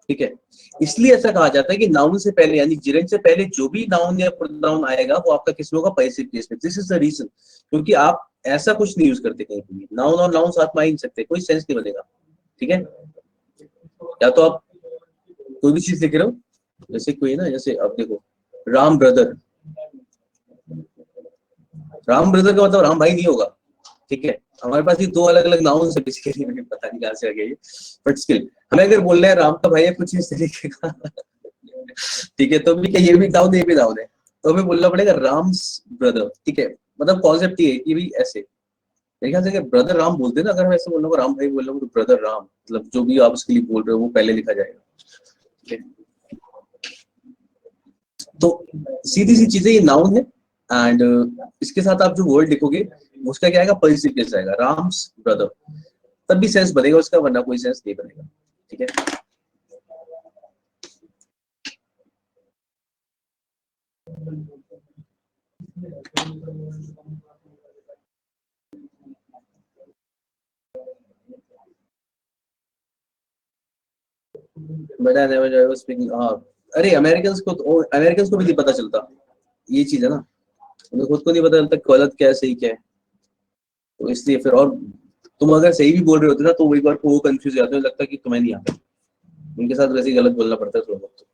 ठीक है। इसलिए ऐसा कहा जाता है कि नाउन से पहले, यानी जिरेंट से पहले जो भी नाउन या प्रोनाउन आएगा वो आपका किस में होगा, पजेसिव केस में। दिस इज द रीजन, क्योंकि आप ऐसा कुछ नहीं यूज करते कहीं भी, नाउन और नाउन साथ में आ ही नहीं सकते, कोई सेंस नहीं बनेगा, ठीक है। या तो आप कोई भी चीज लिख रहे हो, जैसे कोई ना, जैसे अब देखो राम ब्रदर, राम ब्रदर का मतलब राम भाई नहीं होगा, ठीक है। हमारे पास ये दो अलग अलग नाउन है बेसिकली, मुझे पता नहीं कहां से आ गया ये, बट स्टिल हमें अगर बोल रहे हैं राम का भाई है कुछ इस तरीके का, ठीक है, तो भी क्या ये भी नाउन है, ये भी नाउन है, तो हमें बोलना पड़ेगा राम्स ब्रदर, ठीक है। मतलब कॉन्सेप्ट ये है कि भी ऐसे, मेरे ख्याल से अगर ब्रदर राम बोलते हैं ना, अगर हम ऐसे बोलना राम भाई बोलना तो ब्रदर राम, मतलब जो भी आप उसके लिए बोल रहे हो वो पहले लिखा जाएगा, ठीक है। तो सीधी सी चीजें, ये नाउन है, एंड इसके साथ आप जो वर्ड लिखोगे उसका क्या आएगा, पॉजिटिव केस आएगा, राम्स ब्रदर, तब भी सेंस बनेगा उसका, वरना कोई सेंस नहीं बनेगा, ठीक है। But I never speaking. हाँ, अरे अमेरिकन को भी नहीं पता चलता, ये चीज है ना, उन्हें खुद को नहीं पता चलता गलत क्या है सही क्या है, तो इसलिए फिर। और तुम अगर सही भी बोल रहे होते ना तो एक बार को वो कंफ्यूज हो जाते हैं, लगता है कि तुम्हें नहीं आता, उनके साथ वैसे ही गलत बोलना पड़ता है थोड़ा बहुत।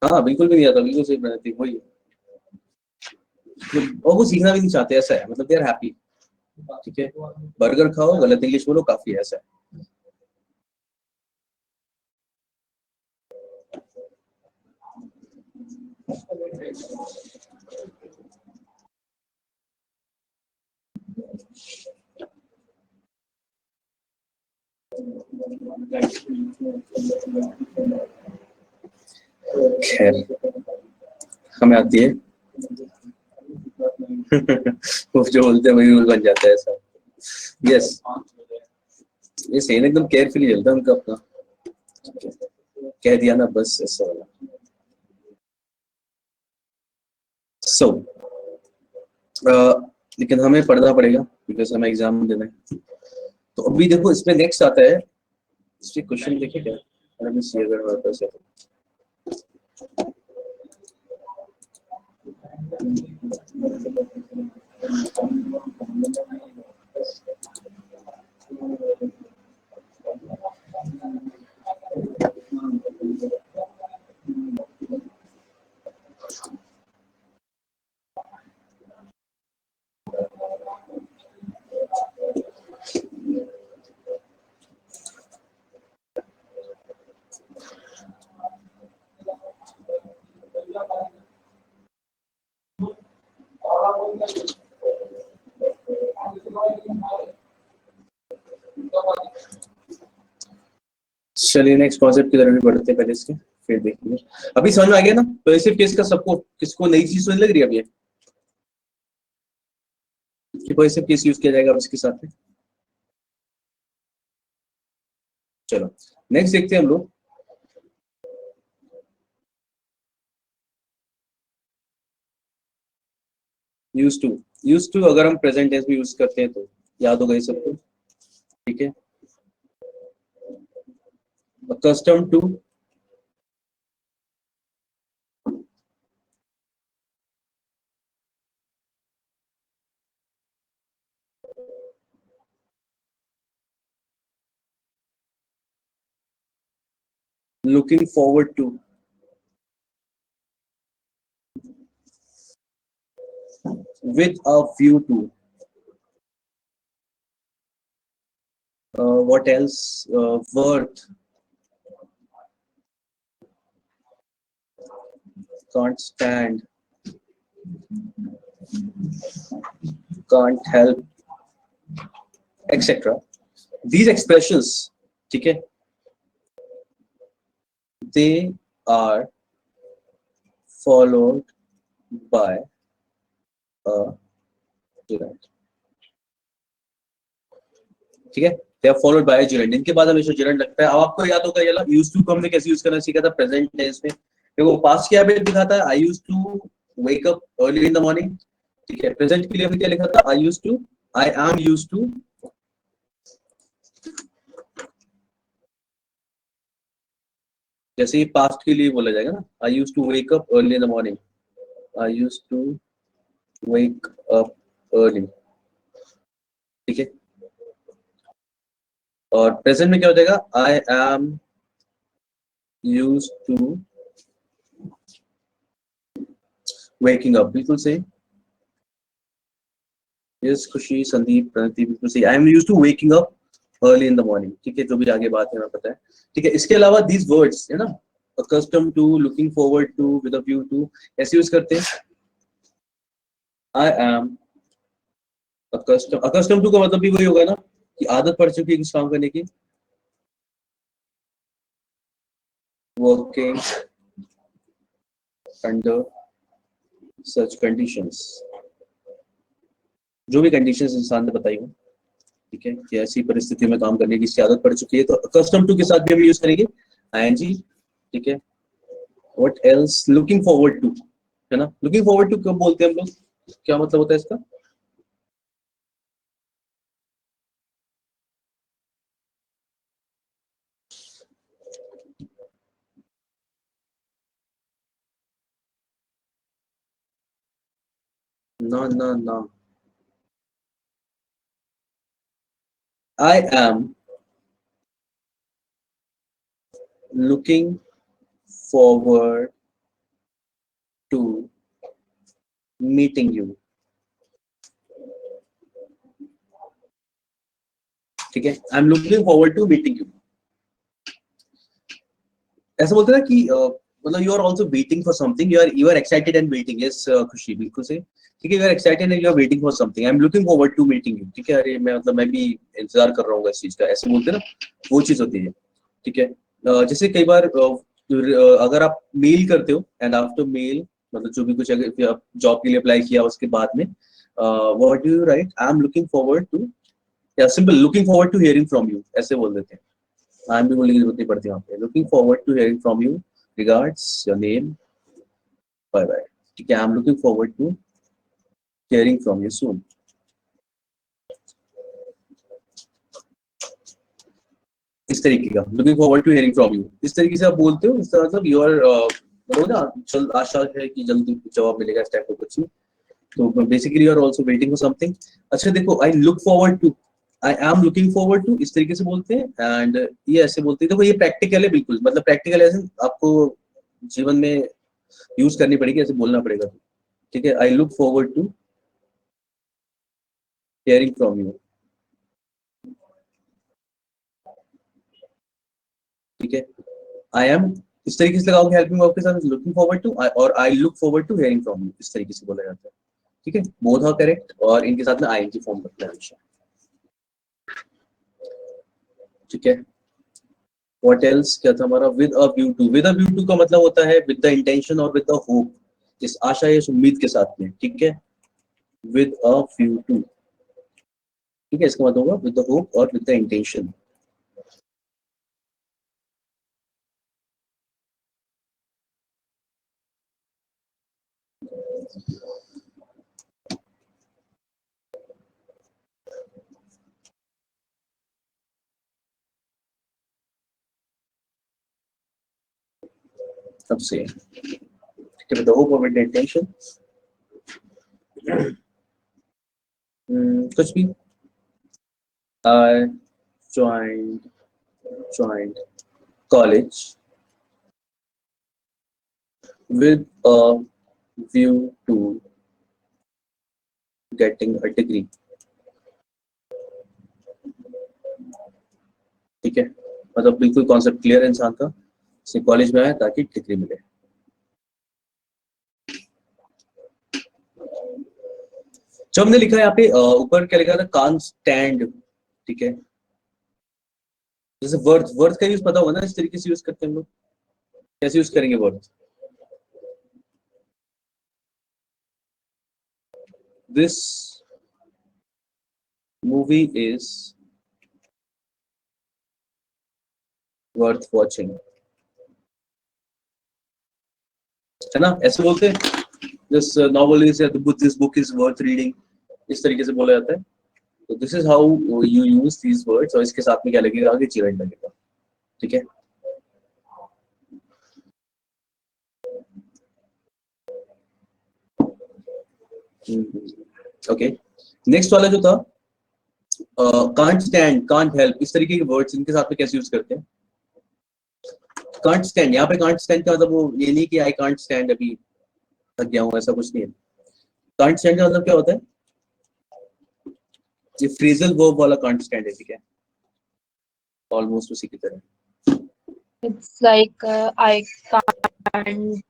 हाँ बिल्कुल भी नहीं आता, बिल्कुल सही प्रणति, वही है। और वो सीखना भी नहीं चाहते, ऐसा है, मतलब दे आर हैप्पी। ठीक है, बर्गर खाओ, गलत इंग्लिश बोलो, काफी है, ऐसा है। खैर, हमें आती है। वो जो बोलते हैं वही रूल बन जाता है, ऐसा। यस, ये सही एकदम केयरफुली चलता है उनका अपना, कह दिया ना बस, ऐसा वाला। सो लेकिन हमें पढ़ना पड़ेगा बिकॉज हमें एग्जाम देना है। तो अभी देखो इसमें नेक्स्ट आता है, इसमें क्वेश्चन देखिए क्या, अगर मैं सी अगर हमारे पास है। चलिए नेक्स्ट कॉन्सेप्ट की तरफ भी बढ़ते हैं पहले इसके, फिर देखेंगे। अभी समझ में आ गया ना कोहेसिव केस का सबको, किसको नई चीज समझ लग रही है अभी कि कोहेसिव केस यूज किया जाएगा अब इसके साथ में? चलो नेक्स्ट देखते हैं हम लोग। यूज टू अगर हम प्रेजेंट टेंस में यूज करते हैं तो याद होगा ये सबको। ठीक है, accustomed to, looking forward to, with a view to, what else, worth, can't stand, can't help, etc. These expressions, ठीक है, they are followed by a gerund. ठीक है, they are followed by a gerund. इनके बाद हमेशा gerund लगता है। अब आपको याद होगा ये यूज टू को हमने कैसे यूज करना सीखा था प्रेजेंट टेंस में, देखो पास्ट क्या भी दिखाता है, I use to wake up early in the morning. ठीक है, प्रेजेंट के लिए हमने क्या लिखा था, I use to, I am use to, जैसे ही पास्ट के लिए बोला जाएगा ना, I use to wake up early in the morning, I use to wake up early. ठीक है, और प्रेजेंट में क्या हो जाएगा, I am use to waking up. बिल्कुल सही, यस खुशी, संदीप, प्रणति, बिल्कुल सही, I am use to waking up early in the morning. ठीक है, जो भी आगे बात है हमें पता है। ठीक है, इसके अलावा दीज वर्ड्स है ना, accustomed to, looking forward to, with a view to, ऐसे यूज करते हैं। आई एम accustomed to का मतलब भी वही होगा ना कि आदत पड़ चुकी है किस काम करने की, working under such conditions, जो भी कंडीशंस इंसान ने बताई हो। ठीक है, कि ऐसी परिस्थिति में काम करने की इसकी आदत पड़ चुकी है, तो अकस्टम टू के साथ भी हम यूज करेंगे आईएनजी। ठीक है, what else, looking forward to, है ना, लुकिंग फॉरवर्ड टू कब बोलते हैं हम लोग, क्या मतलब होता है इसका? ना ना ना, I am looking forward to meeting you. ठीक है, I am looking forward to meeting you, ऐसा बोलते हैं ना कि मतलब you are also waiting for something, you are excited and waiting. Yes Khushi, बिल्कुल सही। ठीक है, you are excited and you are waiting for something, I am looking forward to meeting you. ठीक है, अरे मैं मतलब मैं भी इंतजार कर रहा हूँ इस चीज का, ऐसे बोलते हैं ना, वो चीज होती है। ठीक है, जैसे कई बार अगर आप मेल करते हो एंड आफ्टर मेल, मतलब जो भी कुछ अगर आप जॉब के लिए अप्लाई किया उसके बाद में, what do you write, I am looking forward to, या simple looking forward to hearing from you, ऐसे बोल देते हैं। आई एम भी बोलने की जरूरत नहीं पड़ती वहाँ पे, looking forward to hearing from you, regards, your name, bye bye. ठीक है, I am looking forward to hearing from you soon. इस तरीके का, looking forward to hearing from you, इस तरीके से आप बोलते हो, इसका मतलब यू आर ना, चल आशा है कि जल्दी जवाब मिलेगा इस टाइप का कुछ। तो basically you are also waiting for something. अच्छा देखो, I look forward to, I am looking forward to, इस तरीके से बोलते हैं। एंड ये ऐसे बोलते हैं, देखो ये प्रैक्टिकल है बिल्कुल, मतलब प्रैक्टिकल ऐसे आपको जीवन में यूज करनी पड़ेगी, ऐसे बोलना पड़ेगा। ठीक है, I look forward to hearing from you. ठीक है, आई एम, इस तरीके से लगाओगे हेल्पिंग वर्ब के साथ, लुकिंग फॉरवर्ड टू, और I look forward to hearing from you, इस तरीके से बोला जाता है। ठीक है, बोथ आर करेक्ट, और इनके साथ में आईएनजी फॉर्म रखना है हमेशा। ठीक है, व्हाट एल्स क्या था हमारा, with a view to, with a view to का मतलब होता है विद द इंटेंशन और विद द होप, इस आशा या इस उम्मीद के साथ में। ठीक है, विद अ व्यू टू। ठीक है, इसका मतलब होगा विद द होप और विद द इंटेंशन। अब से विद द होप और विद द इंटेंशन, कुछ भी। आई joined college with a view to getting a degree। ठीक है, मतलब बिल्कुल कॉन्सेप्ट क्लियर है इंसान का, इसे कॉलेज में आया ताकि डिग्री मिले। जो हमने लिखा है यहाँ पे ऊपर क्या लिखा था, कांट स्टैंड। ठीक है, जैसे वर्थ, वर्थ का यूज पता होगा ना, इस तरीके से यूज करते हैं हम लोग, कैसे यूज करेंगे worth. This movie is worth watching, है ना, ऐसे बोलते हैं। दिस नॉवल इज, या this book is worth reading, इस तरीके से बोला जाता है। तो this is how you use these words, और इसके साथ में क्या लगेगा, आगे जीवन लगेगा। ठीक है, ओके, नेक्स्ट वाला जो था, कांट स्टैंड, कांट हेल्प, इस तरीके के वर्ड्स इनके साथ में कैसे यूज करते हैं। कांट स्टैंड, यहाँ पे कांट स्टैंड का मतलब वो ये नहीं कि आई कांट स्टैंड, अभी थक गया हूँ, ऐसा कुछ नहीं है। कांट स्टैंड का मतलब क्या होता है, ये फ्रेजल वर्ब वाला कांट स्टैंड है। ठीक है, ऑलमोस्ट उसी की तरह। It's like I can't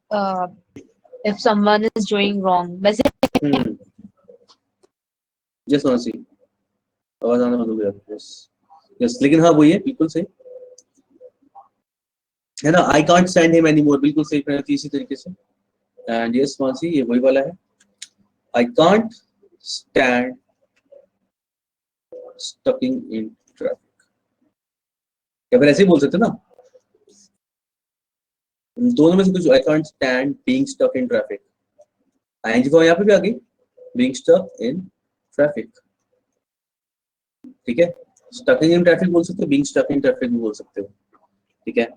if someone is doing wrong. वैसे यस सी, आवाज आना बंद हो गया। यस यस, लेकिन हाँ वही है, बिल्कुल सही है ना, आई कांट स्टैंड हिम एनीमोर, बिल्कुल सही प्रयत्न इसी तरीके से। एंड यस मानसी, ये वही वाला है, I can't stand stucking in traffic, या फिर ऐसे ही बोल सकते ना, दोनों में से कुछ। I can't stand being stuck in traffic, ING form यहाँ पे भी आ गई, बीइंग स्टक इन ट्रैफिक, ठीक है। स्टकिंग इन ट्रैफिक बोल सकते हो, बीइंग स्टक इन ट्रैफिक भी बोल सकते हो, ठीक है।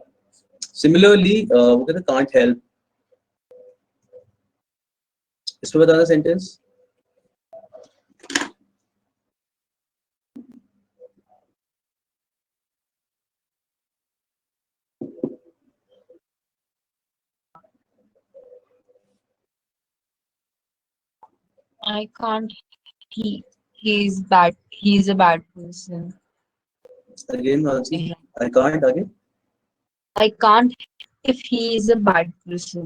सिमिलरली वो कहते हैं कांट हेल्प, इस पे बताना sentence. I can't. He's bad. He's a bad person. Again I can't, आगे। I can't if he is a bad person.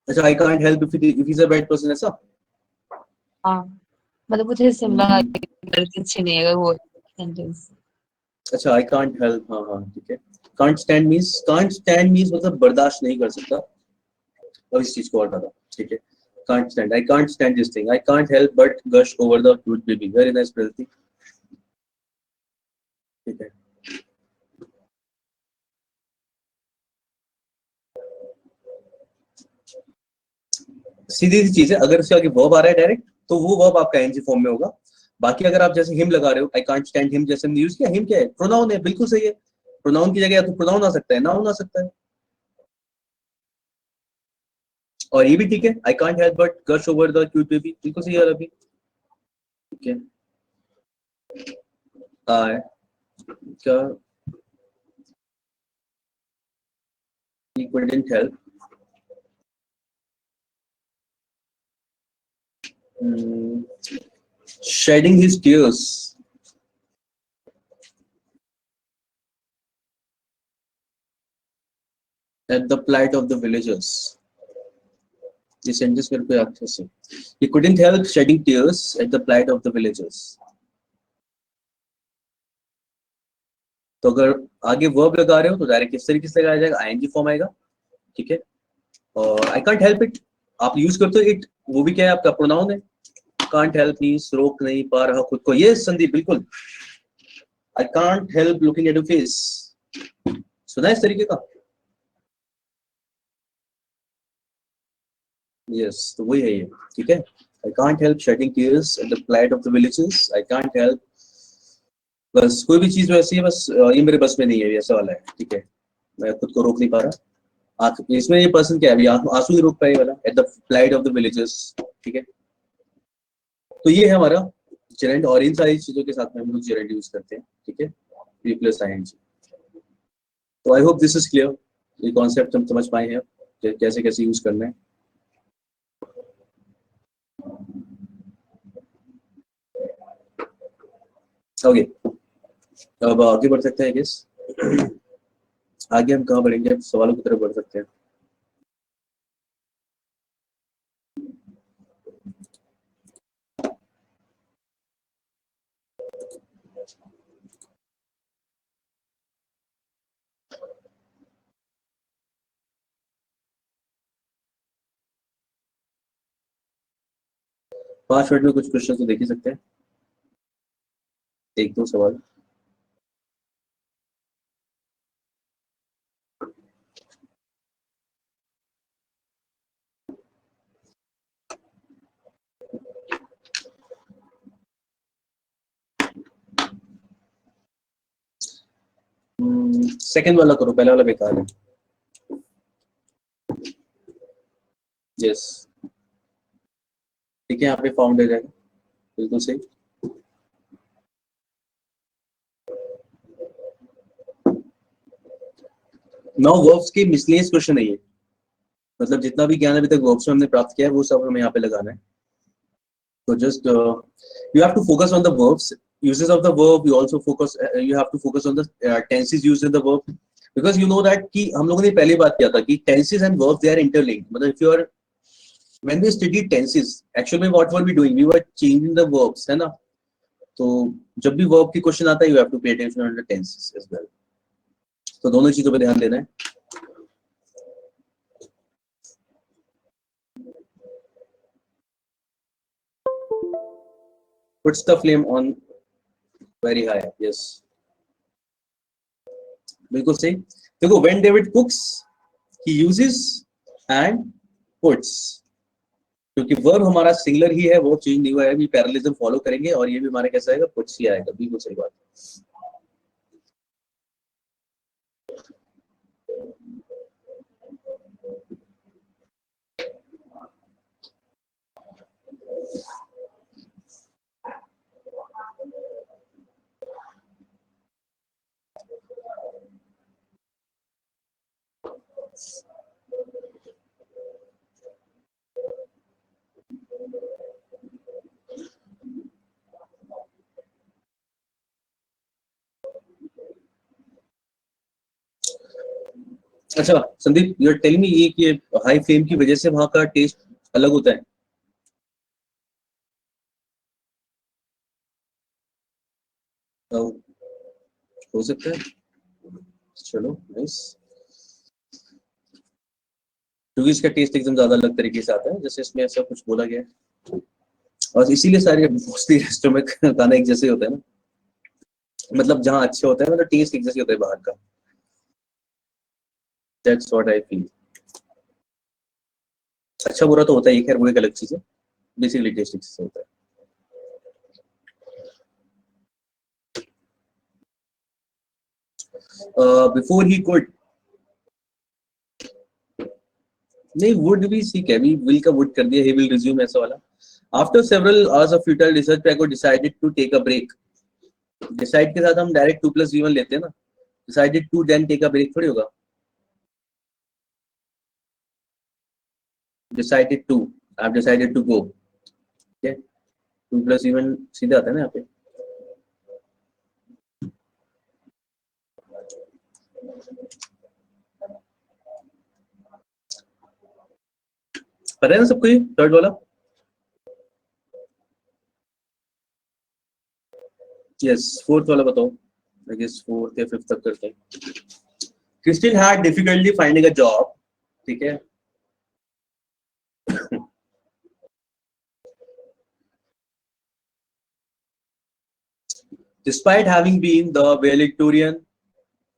अच्छा, I can't help if he is a bad person, ऐसा। हाँ, मतलब मुझे similar अच्छे नहीं है वो सेंटेंस। अच्छा, आई कांट हेल्प, हाँ हाँ ठीक है। कांट स्टैंड मींस मतलब बर्दाश्त नहीं कर सकता, और इस चीज को और डाला, ठीक है। Can't stand, I can't stand this thing, I can't help but गश over the cute baby, very nice प्रेल्टी, ठीक है। सीधी सी चीज है, अगर उसके आगे वर्ब आ रहा है डायरेक्ट, तो वो वर्ब आपका एनजी फॉर्म में होगा। बाकी अगर आप जैसे हिम लगा रहे हो, आई कांट स्टैंड हिम, जैसे हमने यूज किया, हिम क्या है, प्रोनाउन है, बिल्कुल सही है। प्रोनाउन की जगह या तो प्रोनाउन आ सकता है, नाउन आ सकता है, और ये भी ठीक है, I can't help but गश over the cute baby, बिल्कुल सही है अभी, ठीक है। आई क्या, he couldn't help shedding his tears at the plight of the villagers. This sentence मेरे को याद से, he couldn't help shedding tears at the plight of the villagers. तो अगर आगे वर्ब लगा रहे हो तो डायरेक्ट किस तरीके से लगाया जाएगा, आईएनजी फॉर्म आएगा, ठीक है। और आई कांट हेल्प इट आप यूज करते हो, इट वो भी क्या है, आपका प्रोनाउन है। कांट हेल्प मींस रोक नहीं पा रहा खुद को, ये संदीप बिल्कुल। I can't help looking at your face, सुना है इस तरीके का, यस, तो वही है ये, ठीक है। I can't help shedding tears at the plight of the villages, I can't help, बस कोई भी चीज वैसी है, बस ये मेरे बस में नहीं है, ऐसा वाला है, ठीक है। मैं खुद को रोक नहीं पा रहा, इसमें ये पर्सन क्या है, अभी आंसू नहीं रोक पाए वाला, at the plight of the villages, ठीक है। तो ये है हमारा जेरेंड, और इन सारी चीजों के साथ में हम लोग जेरेंड यूज करते हैं, ठीक है, वी प्लस आईएनजी। तो I hope this is clear, ये कॉन्सेप्ट हम समझ पाए हैं कैसे कैसे यूज करना है। ओके, अब आगे बढ़ सकते हैं, गेस आगे हम कहाँ बढ़ेंगे, अब सवालों की तरफ बढ़ सकते हैं। पांच मिनट में कुछ क्वेश्चन तो देख ही सकते हैं, एक दो सवाल। सेकंड वाला करो, पहला वाला बेकार है। यस, ठीक है, यहाँ पे फाउंड हो जाएगा, बिल्कुल सही। नाउ वर्ब्स के मिसलेनियस क्वेश्चन है ये, मतलब जितना भी ज्ञान अभी तक वर्ब्स में हमने प्राप्त किया है वो सब हमें यहाँ पे लगाना है। तो just you have to focus on the verbs, uses of the verb, you also focus, you have to focus on the tenses used in the verb, because you know that कि हम लोगों ने पहले बात किया था कि tenses and verbs they are interlinked, मतलब if you are, when we studied tenses actually what were we doing, we were changing the verbs, है ना। तो जब भी verb की क्वेश्चन आता है you have to pay attention on the tenses as well, तो दोनों चीजों पे ध्यान देना है। Puts the flame on very high, yes, बिल्कुल सही। देखो when David कुक्स he uses and puts, क्योंकि वर्ब हमारा सिंगुलर ही है, वो चेंज नहीं हुआ है, अभी पैरेललिज्म फॉलो करेंगे और ये भी हमारा कैसा आएगा, पुट्स ही आएगा, बिल्कुल सही बात। अच्छा Sandeep, you are telling me ये कि हाई फ्लेम की वजह से वहां का टेस्ट अलग होता है? हो सकता है, चलो नाइस, क्योंकि इसका टेस्ट एकदम ज्यादा अलग तरीके से आता है, जैसे इसमें ऐसा कुछ बोला गया है, और इसीलिए सारे मोस्टली रेस्टोरेंट में खाना एक जैसे होता है ना, मतलब जहाँ अच्छे होता है मतलब टेस्ट एक जैसे होता है बाहर का। That's what I feel. अच्छा बुरा तो होता है, खैर वो एक अलग चीज है, बेसिकली टेस्ट एक जैसे होता है। बिफोर ही कुड, नहीं वुड भी ठीक है, अभी विल का वुड कर दिया, ही विल रिज्यूम ऐसा वाला। After several hours of futile research Paco decided to take a break, decide के साथ हम डायरेक्ट 2+V1 लेते हैं ना, decided to then take a break थोड़ी होगा, decided to, I have decided to go, ठीक है, 2+V1 सीधा आता है ना यहाँ पे। पता है ना सबको ये थर्ड वाला? यस, फोर्थ वाला बताओ, आई गेस फोर्थ या फिफ्थ तक करते हैं। Kristin had difficulty finding a job, ठीक है, despite having been the valedictorian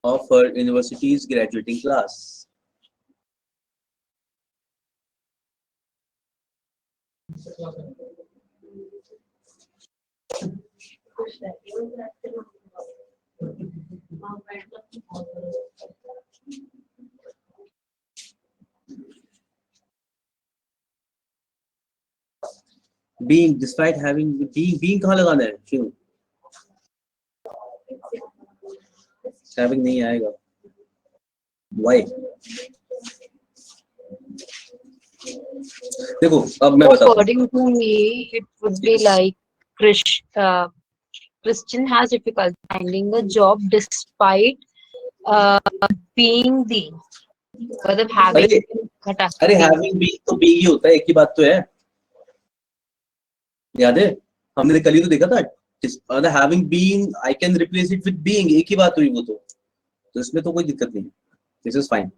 of her university's graduating class. Being, despite having, being कहाँ लगाना है, क्यों? Having नहीं आएगा, why? देखो अब मैं बताता हूँ। According to me, it would be like Christian has difficulty finding a job despite being the, मतलब having, अरे having being तो being ही होता है, एक ही बात तो है, याद है हमने कल ही तो देखा था, having been I can replace it with being, एक ही बात हुई वो तो इसमें तो कोई दिक्कत नहीं है, दिस इज फाइन।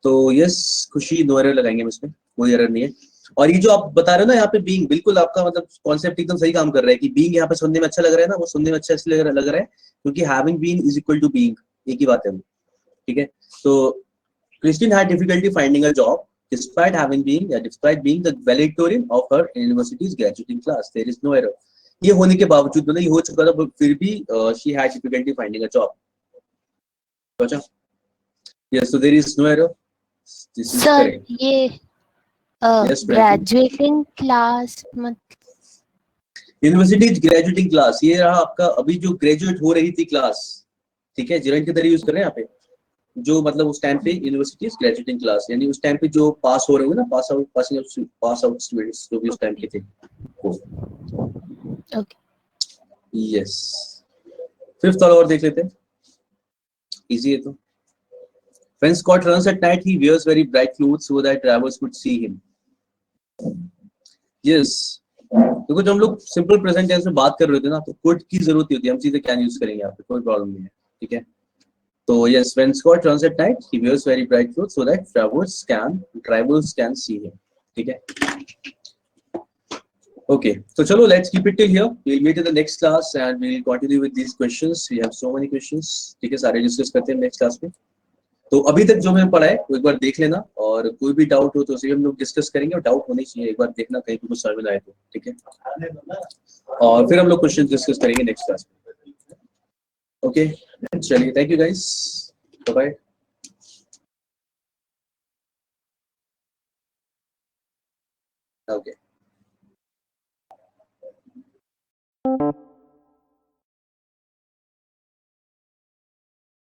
तो यस खुशी, नो एरर लगाएंगे हम इसमें, कोई एरर नहीं है। और ये जो आप बता रहे हो ना यहाँ पे बीइंग, बिल्कुल आपका मतलब कॉन्सेप्ट एकदम सही काम कर रहा है कि बीइंग यहाँ पे सुनने में अच्छा लग रहा है ना, वो सुनने में अच्छा इसलिए लग रहा है क्योंकि having been is equal to being, एक ही बात है वो, ठीक है। तो Kristin had difficulty finding a job despite having been, despite being the valedictorian of her university's graduating class, there is no error। ये होने के बावजूद, मतलब ये हो चुका था फिर भी she had difficulty finding a job। अच्छा, yes, so there is no error, this is sir correct। ये Yes, graduating class university graduating class, ये रहा आपका अभी जो ग्रेजुएट हो रही थी क्लास, ठीक है, जिरन की तरह यूज कर रहे हैं यहाँ पे, जो मतलब उस टाइम पे यूनिवर्सिटी ग्रेजुएटिंग क्लास, यानी उस टाइम पे जो पास हो रहे होंगे ना, पास आउट स्टूडेंट्स जो भी उस टाइम के थे वो। ओके, यस, फिफ्थ वाला और देख लेते हैं, इजी है तो। When Scott runs at night, he wears very bright clothes so that drivers could see him। Yes, देखो जब हम लोग सिंपल प्रेजेंट टेंस में बात कर रहे थे ना, तो could की जरूरत नहीं होती, हम सीधे कैन यूज करेंगे यहाँ पे, कोई प्रॉब्लम नहीं है, ठीक है। तो yes, when Scott runs at night, he wears very bright clothes so that drivers can see him, ठीक है। Okay, so chalo, let's keep it till here. We'll meet in the next class and we'll continue with these questions. We have so many questions. ठीक है, सारे discuss करते हैं next class में. तो अभी तक जो मैंने पढ़ा है वो एक बार देख लेना, और कोई भी डाउट हो तो उसे हम लोग डिस्कस करेंगे, और डाउट होनी चाहिए, एक बार देखना कहीं पे कुछ समझ में आए तो, ठीक है. और फिर हम लोग क्वेश्चन डिस्कस करेंगे नेक्स्ट क्लास में. ओके, चलिए, thank you guys, bye bye. Okay.